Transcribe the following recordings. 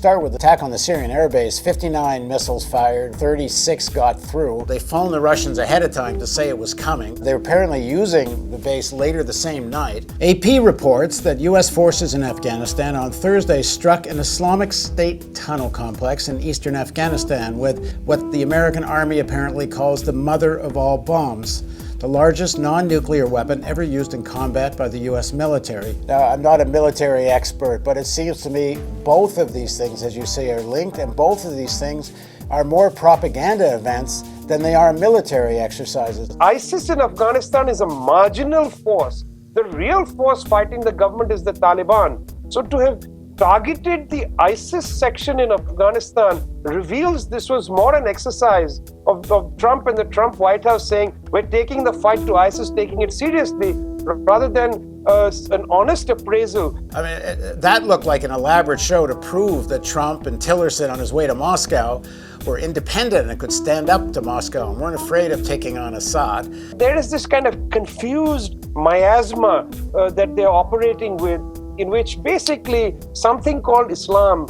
start with the attack on the Syrian airbase. 59 missiles fired, 36 got through. They phoned the Russians ahead of time to say it was coming. They were apparently using the base later the same night. AP reports that U.S. forces in Afghanistan on Thursday struck an Islamic State tunnel complex in eastern Afghanistan with what the American Army apparently calls the mother of all bombs, the largest non-nuclear weapon ever used in combat by the U.S. military. Now, I'm not a military expert, but it seems to me both of these things, as you say, are linked, and both of these things are more propaganda events than they are military exercises. ISIS in Afghanistan is a marginal force. The real force fighting the government is the Taliban. So to have targeted the ISIS section in Afghanistan reveals this was more an exercise of Trump and the Trump White House saying, we're taking the fight to ISIS, taking it seriously, rather than an honest appraisal. I mean, that looked like an elaborate show to prove that Trump and Tillerson on his way to Moscow were independent and could stand up to Moscow and weren't afraid of taking on Assad. There is this kind of confused miasma that they're operating with, in which basically something called Islam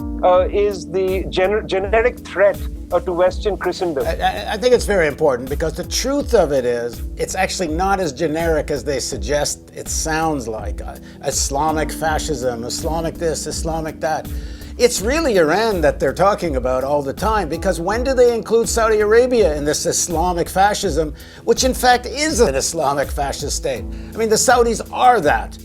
is the generic threat to Western Christendom. I think it's very important because the truth of it is it's actually not as generic as they suggest it sounds like. Islamic fascism, Islamic this, Islamic that. It's really Iran that they're talking about all the time, because when do they include Saudi Arabia in this Islamic fascism, which in fact is an Islamic fascist state? I mean, the Saudis are that.